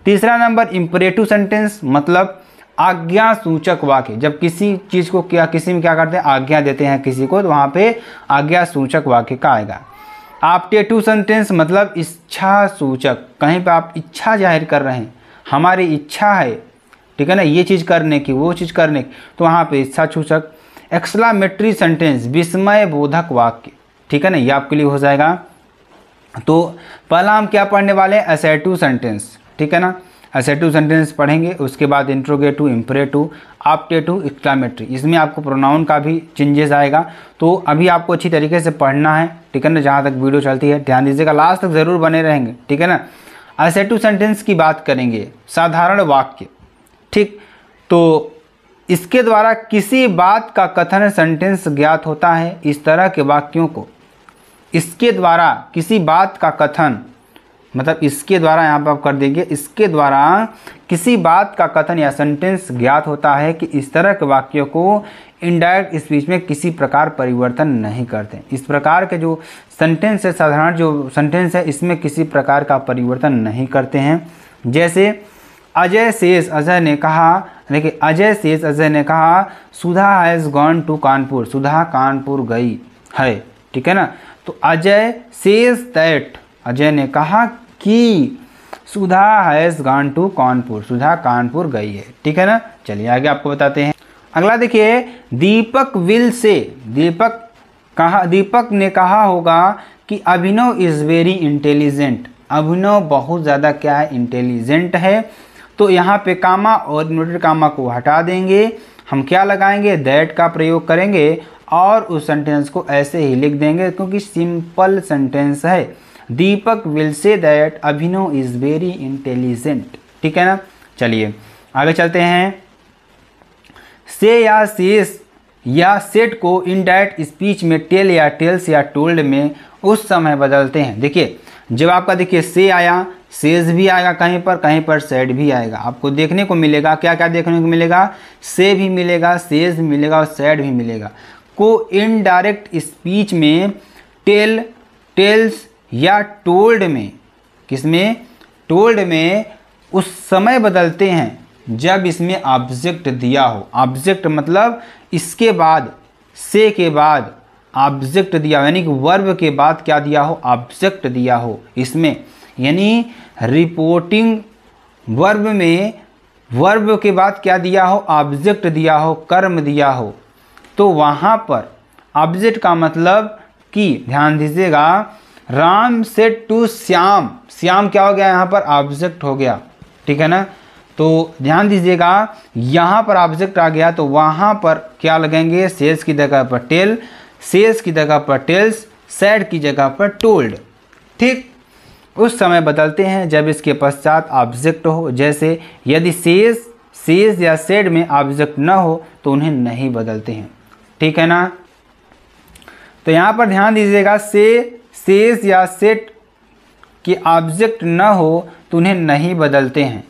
तीसरा नंबर इंपरेटिव सेंटेंस, मतलब आज्ञा सूचक वाक्य, जब किसी चीज़ को किसी में क्या करते हैं, आज्ञा देते हैं किसी को, तो वहाँ पे आज्ञा सूचक वाक्य का आएगा। ऑप्टेटिव सेंटेंस मतलब इच्छा सूचक, कहीं पे आप इच्छा जाहिर कर रहे हैं, हमारी इच्छा है, ठीक है ना, ये चीज़ करने की, वो चीज़ करने की, तो वहाँ पे इच्छा सूचक। एक्सक्लेमेटरी सेंटेंस, विस्मय बोधक वाक्य, ठीक है ना, ये आपके लिए हो जाएगा। तो पहला हम क्या पढ़ने वाले हैं, असर्टिव सेंटेंस, ठीक है ना, असर्टिव सेंटेंस पढ़ेंगे। उसके बाद इंट्रोगेटिव, इंपरेटिव, ऑप्टेटिव, एक्सक्लेमेटरी, इसमें आपको प्रोनाउन का भी चेंजेस आएगा। तो अभी आपको अच्छी तरीके से पढ़ना है, ठीक है ना, जहाँ तक वीडियो चलती है ध्यान दीजिएगा, लास्ट तक ज़रूर बने रहेंगे, ठीक है ना। असर्टिव सेंटेंस की बात करेंगे, साधारण वाक्य, ठीक। तो इसके द्वारा किसी बात का कथन सेंटेंस ज्ञात होता है। इस तरह के वाक्यों को, इसके द्वारा किसी बात का कथन, मतलब इसके द्वारा यहाँ पर आप कर देंगे, इसके द्वारा किसी बात का कथन या सेंटेंस ज्ञात होता है कि इस तरह के वाक्यों को इनडायरेक्ट स्पीच में किसी प्रकार परिवर्तन नहीं करते। इस प्रकार के जो सेंटेंस है, साधारण जो सेंटेंस है, इसमें किसी प्रकार का परिवर्तन नहीं करते हैं। जैसे अजय शेष अजय ने कहा, देखिए अजय शेष अजय ने कहा, सुधा हैज़ गॉन टू कानपुर, सुधा कानपुर गई है, ठीक है ना। तो अजय शेष दैट, अजय ने कहा कि सुधा हैज़ गॉन टू कानपुर, सुधा कानपुर गई है, ठीक है ना। चलिए आगे आपको बताते हैं। अगला देखिए, दीपक विल से, दीपक ने कहा होगा कि अभिनव इज़ वेरी इंटेलिजेंट, अभिनव बहुत ज़्यादा क्या है, इंटेलिजेंट है। तो यहाँ पे कामा और इन्वर्टेड कामा को हटा देंगे, हम क्या लगाएंगे, दैट का प्रयोग करेंगे और उस सेंटेंस को ऐसे ही लिख देंगे, क्योंकि सिंपल सेंटेंस है। Deepak will say that Abhinav is very intelligent, ठीक है ना। चलिए आगे चलते हैं। से या सेस या सेट को इनडायरेक्ट स्पीच में टेल या टेल्स या टोल्ड में उस समय बदलते हैं। देखिए जब आपका देखिए से आया, सेज भी आएगा, कहीं पर सेड भी आएगा, आपको देखने को मिलेगा। क्या क्या देखने को मिलेगा, से भी मिलेगा, सेज भी मिलेगा और सेड भी मिलेगा। को इनडायरेक्ट स्पीच में टेल, टेल्स या टोल्ड में, किसमें, टोल्ड में उस समय बदलते हैं जब इसमें ऑब्जेक्ट दिया हो। ऑब्जेक्ट मतलब इसके बाद, से के बाद ऑब्जेक्ट दिया हो, यानी कि वर्ब के बाद क्या दिया हो, ऑब्जेक्ट दिया हो इसमें, यानी रिपोर्टिंग वर्ब में वर्ब के बाद क्या दिया हो, ऑब्जेक्ट दिया हो, कर्म दिया हो, तो वहाँ पर ऑब्जेक्ट का मतलब कि ध्यान दीजिएगा, राम सेड टू श्याम, श्याम क्या हो गया यहाँ पर, ऑब्जेक्ट हो गया, ठीक है ना। तो ध्यान दीजिएगा यहाँ पर ऑब्जेक्ट आ गया, तो वहाँ पर क्या लगेंगे, सेज की जगह पर टेल, सेज की जगह पर टेल्स, सैड की जगह पर टोल्ड, ठीक। उस समय बदलते हैं जब इसके पश्चात ऑब्जेक्ट हो, जैसे यदि सेज या सेड में ऑब्जेक्ट न हो तो उन्हें नहीं बदलते हैं, ठीक है ना। तो यहाँ पर ध्यान दीजिएगा, सेज या सेड के ऑब्जेक्ट न हो तो उन्हें नहीं बदलते हैं,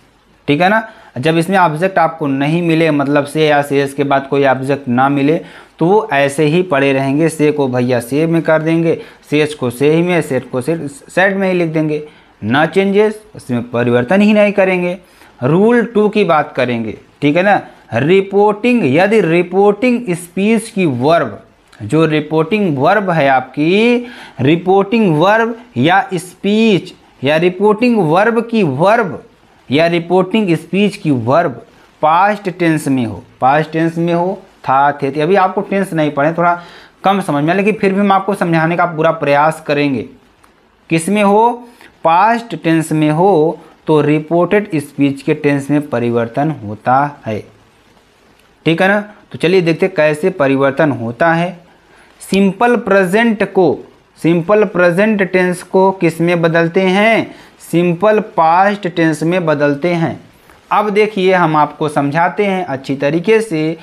ठीक है ना। जब इसमें ऑब्जेक्ट आपको नहीं मिले, मतलब से या सेज के बाद कोई ऑब्जेक्ट ना मिले, तो वो ऐसे ही पड़े रहेंगे, से को भैया से में कर देंगे, सेज को से ही में, सेड को सेड में ही लिख देंगे, ना चेंजेस, उसमें परिवर्तन ही नहीं करेंगे। रूल 2 की बात करेंगे, ठीक है ना। रिपोर्टिंग, यदि रिपोर्टिंग स्पीच की वर्ब, जो रिपोर्टिंग वर्ब है आपकी, रिपोर्टिंग वर्ब या स्पीच या रिपोर्टिंग वर्ब की वर्ब या रिपोर्टिंग स्पीच की वर्ब पास्ट टेंस में हो, पास्ट टेंस में हो, था, थे, अभी आपको टेंस नहीं पढ़े, थोड़ा कम समझ में, लेकिन फिर भी हम आपको समझाने का पूरा प्रयास करेंगे। किस में हो, पास्ट टेंस में हो, तो रिपोर्टेड स्पीच के टेंस में परिवर्तन होता है, ठीक है ना। तो चलिए देखते कैसे परिवर्तन होता है। सिंपल प्रेजेंट को, सिंपल प्रेजेंट टेंस को किस में बदलते हैं, सिंपल पास्ट टेंस में बदलते हैं। अब देखिए हम आपको समझाते हैं अच्छी तरीके से।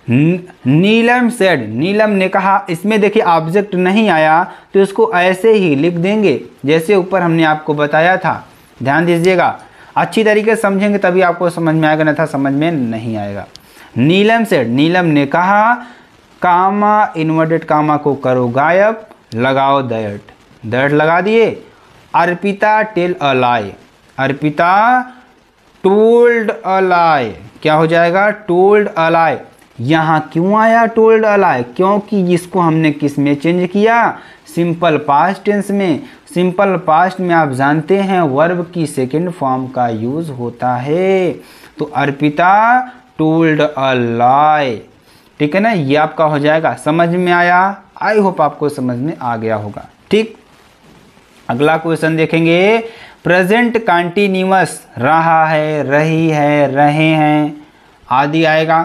नीलम सेड, नीलम ने कहा, इसमें देखिए ऑब्जेक्ट नहीं आया तो इसको ऐसे ही लिख देंगे जैसे ऊपर हमने आपको बताया था। ध्यान दीजिएगा, अच्छी तरीके से समझेंगे तभी आपको समझ में आएगा, नहीं था समझ में नहीं आएगा। नीलम सेड, नीलम ने कहा, कामा इन्वर्टेड कामा को करो गायब, लगाओ दैट, दैट लगा दिए। Arpita tell a lie, Arpita told a lie, क्या हो जाएगा, टोल्ड अ लाई। यहाँ क्यों आया टोल्ड अ लाई, क्योंकि इसको हमने किस में चेंज किया, सिंपल पास्ट टेंस में। सिंपल पास्ट में आप जानते हैं वर्ब की सेकंड फॉर्म का यूज होता है, तो अर्पिता टोल्ड अ लाई, ठीक है ना। ये आपका हो जाएगा, समझ में आया, आई होप आपको समझ में आ गया होगा, ठीक। अगला क्वेश्चन देखेंगे, प्रेजेंट कंटिन्यूअस, रहा है, रही है, रहे हैं आदि आएगा,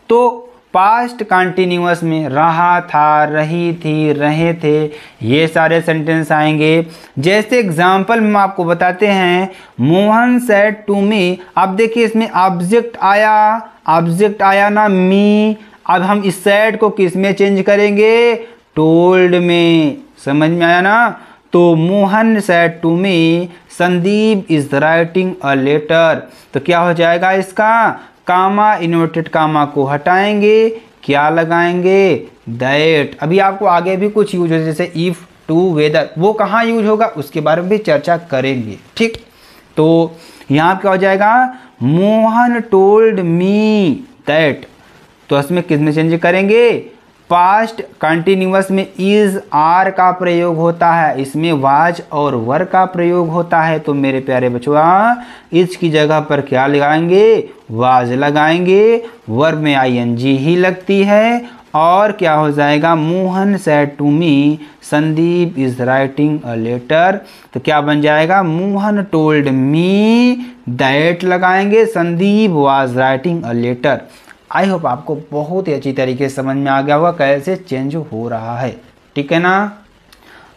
तो पास्ट कंटिन्यूअस में रहा था, रही थी, रहे थे, ये सारे सेंटेंस आएंगे। जैसे एग्जाम्पल में आपको बताते हैं, मोहन सेड टू मी, अब देखिए इसमें ऑब्जेक्ट आया, ऑब्जेक्ट आया ना, मी। अब हम इस सेड को किस में चेंज करेंगे, टोल्ड में, समझ में आया ना। तो Mohan said to me Sandeep is writing a letter, तो क्या हो जाएगा इसका, कामा इन्वर्टेड कामा को हटाएंगे, क्या लगाएंगे, दैट। अभी आपको आगे भी कुछ यूज हो, जैसे इफ, टू, वेदर, वो कहाँ यूज होगा उसके बारे में भी चर्चा करेंगे, ठीक। तो यहाँ क्या हो जाएगा, मोहन टोल्ड मी दैट, तो इसमें किस में चेंज करेंगे, पास्ट कंटिन्यूअस में इज, आर का प्रयोग होता है, इसमें वाज और वर का प्रयोग होता है। तो मेरे प्यारे बच्चों, इज की जगह पर क्या लगाएंगे, वाज लगाएंगे, वर्ब में आईएनजी ही लगती है, और क्या हो जाएगा, Mohan said to me Sandeep is writing a letter, तो क्या बन जाएगा, मोहन टोल्ड मी दैट लगाएंगे, Sandeep was writing a letter. I hope आपको बहुत ही अच्छी तरीके से समझ में आ गया होगा कैसे चेंज हो रहा है, ठीक है ना।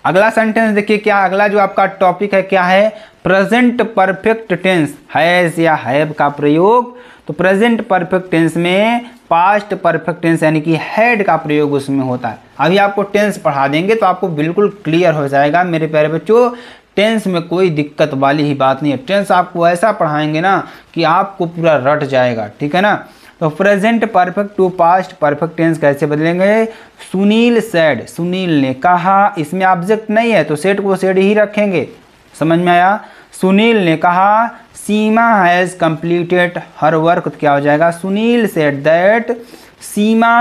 अगला सेंटेंस देखिए क्या, अगला जो आपका टॉपिक है क्या है, प्रेजेंट परफेक्ट टेंस, हैज या हैव का प्रयोग। तो प्रेजेंट परफेक्ट टेंस में पास्ट परफेक्ट टेंस यानी कि हैड का प्रयोग उसमें होता है। अभी आपको टेंस पढ़ा देंगे तो आपको बिल्कुल क्लियर हो जाएगा मेरे प्यारे बच्चों, टेंस में कोई दिक्कत वाली ही बात नहीं है। टेंस आपको ऐसा पढ़ाएंगे ना कि आपको पूरा रट जाएगा, ठीक है ना। तो present perfect to past perfect tense कैसे बदलेंगे, सुनील सेड, सुनील ने कहा, इसमें ऑब्जेक्ट नहीं है तो सेड को सेड ही रखेंगे, समझ में आया। सुनील ने कहा, सीमा हैज कंप्लीटेड हर वर्क, तो क्या हो जाएगा, Sunil said that Seema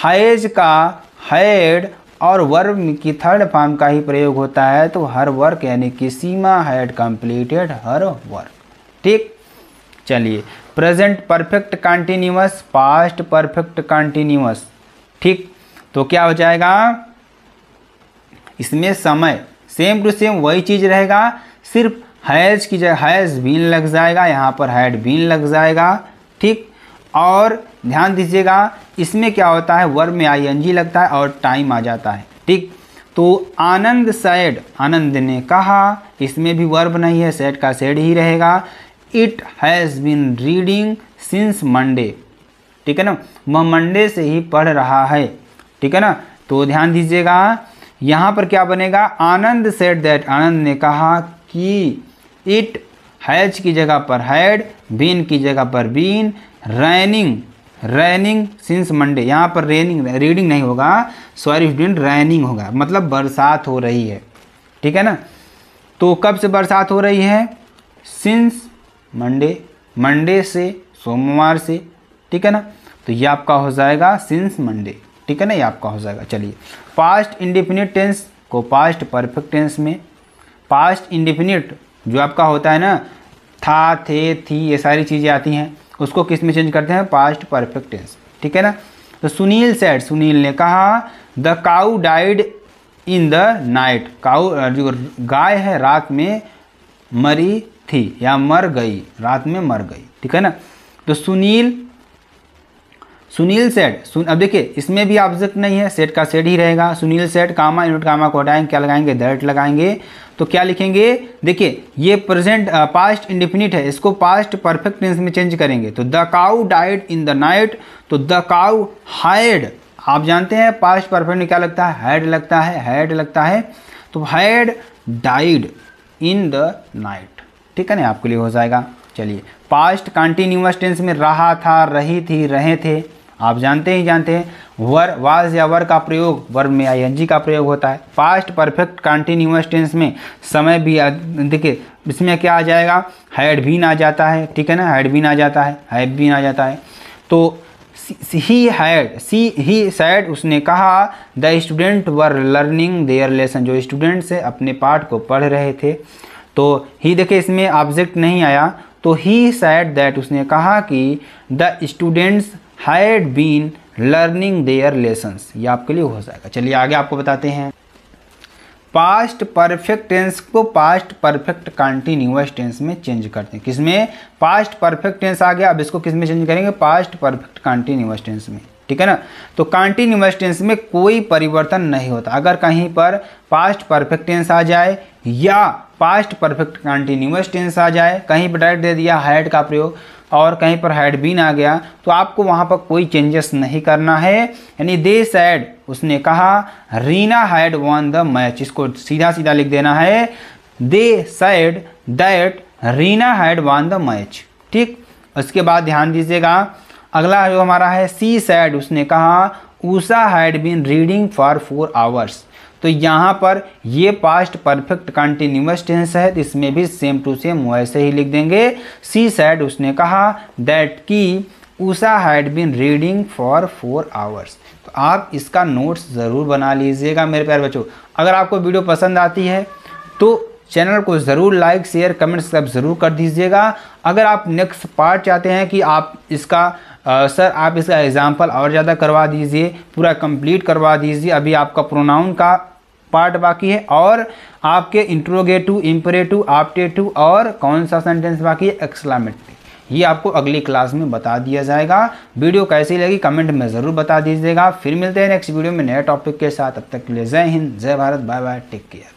has का हैड और वर्ब की थर्ड फॉर्म का ही प्रयोग होता है, तो हर वर्क यानी कि सीमा हैड कंप्लीटेड हर वर्क। ठीक, चलिए present perfect continuous, past perfect continuous. ठीक, तो क्या हो जाएगा इसमें समय सेम टू सेम वही चीज़ रहेगा, सिर्फ हैज़ की जगह हैज़ बीन लग जाएगा, यहाँ पर हैड बीन लग जाएगा। ठीक, और ध्यान दीजिएगा इसमें क्या होता है, वर्ब में आईएनजी लगता है और टाइम आ जाता है। ठीक, तो आनंद सैड, आनंद ने कहा, इसमें भी वर्ब नहीं है, सैड का सैड ही रहेगा। It has been reading since Monday, ठीक है ना, वह मंडे से ही पढ़ रहा है। ठीक है ना, तो ध्यान दीजिएगा यहाँ पर क्या बनेगा, आनंद सेड दैट, आनंद ने कहा कि, इट हैज की जगह पर हैड, बीन की जगह पर been, raining, raining since Monday, यहाँ पर रेनिंग रीडिंग नहीं होगा, सॉरी स्टूडेंट, रैनिंग होगा, मतलब बरसात हो रही है। ठीक है ना, तो कब से बरसात हो रही है, सिंस मंडे, मंडे से, सोमवार से। ठीक है ना, तो ये आपका हो जाएगा सिंस मंडे। ठीक है ना, ये आपका हो जाएगा। चलिए पास्ट इंडेफिनिट टेंस को पास्ट परफेक्ट टेंस में, पास्ट इंडेफिनिट जो आपका होता है ना, था, थे, थी, ये सारी चीज़ें आती हैं, उसको किस में चेंज करते हैं, पास्ट परफेक्ट टेंस। ठीक है ना, तो सुनील सेड, सुनील ने कहा, the cow died in the night, cow जो गाय है रात में मरी थी या मर गई, रात में मर गई। ठीक है ना, तो सुनील सेड, अब देखिए इसमें भी ऑब्जेक्ट नहीं है, सेट का सेट ही रहेगा। सुनील सेड, कामा, इनवर्ट कामा को हटाएंगे, क्या लगाएंगे, दैट लगाएंगे, तो क्या लिखेंगे, देखिए ये प्रेजेंट पास्ट इंडेफिनिट है, इसको पास्ट परफेक्ट टेंस में चेंज करेंगे, तो the cow died in the night, तो द काऊ हैड, आप जानते हैं पास्ट परफेक्ट में क्या लगता है, हैड लगता है, हैड लगता है, तो had died in the night. ठीक है ना, आपके लिए हो जाएगा। चलिए पास्ट कंटिन्यूअस टेंस में रहा था, रही थी, रहे थे, आप जानते हैं वाज या वर का प्रयोग, वर्ब में आईएनजी का प्रयोग होता है। पास्ट परफेक्ट कंटिन्यूअस टेंस में समय भी, देखिए इसमें क्या आ जाएगा, हैड बीन आ जाता है। ठीक है ना, हैड बीन आ जाता है, हैव बीन आ जाता है। तो ही सैड, उसने कहा, the student were learning there lesson, जो स्टूडेंट से अपने पाठ को पढ़ रहे थे, तो ही देखिए इसमें ऑब्जेक्ट नहीं आया, तो ही सैड दैट, उसने कहा कि the students had been learning their lessons, ये आपके लिए हो जाएगा। चलिए आगे आपको बताते हैं, पास्ट परफेक्ट टेंस को पास्ट परफेक्ट कंटिन्यूअस टेंस में चेंज करते हैं। किसमें, पास्ट परफेक्ट टेंस आ गया, अब इसको किस में चेंज करेंगे, पास्ट परफेक्ट कंटिन्यूअस टेंस में। ठीक है ना, तो कंटिन्यूअस टेंस में कोई परिवर्तन नहीं होता, अगर कहीं पर पास्ट परफेक्ट टेंस आ जाए या पास्ट परफेक्ट कंटिन्यूअस टेंस आ जाए, कहीं पर डायरेक्ट दे दिया हैड का प्रयोग और कहीं पर हैड बीन आ गया, तो आपको वहाँ पर कोई चेंजेस नहीं करना है। यानी दे सैड, उसने कहा, Reena had won the match, इसको सीधा सीधा लिख देना है, they said that Reena had won the match. ठीक, उसके बाद ध्यान दीजिएगा अगला जो हमारा है, सी सैड, उसने कहा, Usha had been reading for 4 hours. तो यहाँ पर ये पास्ट परफेक्ट कंटिन्यूअस टेंस है, तो इसमें भी सेम टू सेम वैसे ही लिख देंगे, सी सैड, उसने कहा, दैट की Usha had been reading for 4 hours. तो आप इसका नोट्स ज़रूर बना लीजिएगा मेरे प्यारे बच्चों। अगर आपको वीडियो पसंद आती है तो चैनल को ज़रूर लाइक, शेयर, कमेंट सब ज़रूर कर दीजिएगा। अगर आप नेक्स्ट पार्ट चाहते हैं कि आप इसका सर आप इसका एग्जाम्पल और ज़्यादा करवा दीजिए, पूरा कंप्लीट करवा दीजिए, अभी आपका प्रोनाउन का पार्ट बाकी है और आपके इंट्रोगेटिव, इम्परेटिव, ऑप्टेटिव और कौन सा सेंटेंस बाकी है, एक्सक्लेमेटरी, ये आपको अगली क्लास में बता दिया जाएगा। वीडियो कैसी लगी कमेंट में ज़रूर बता दीजिएगा। फिर मिलते हैं नेक्स्ट वीडियो में नए टॉपिक के साथ, तब तक के लिए Jai Hind, Jai Bharat, bye bye, take care.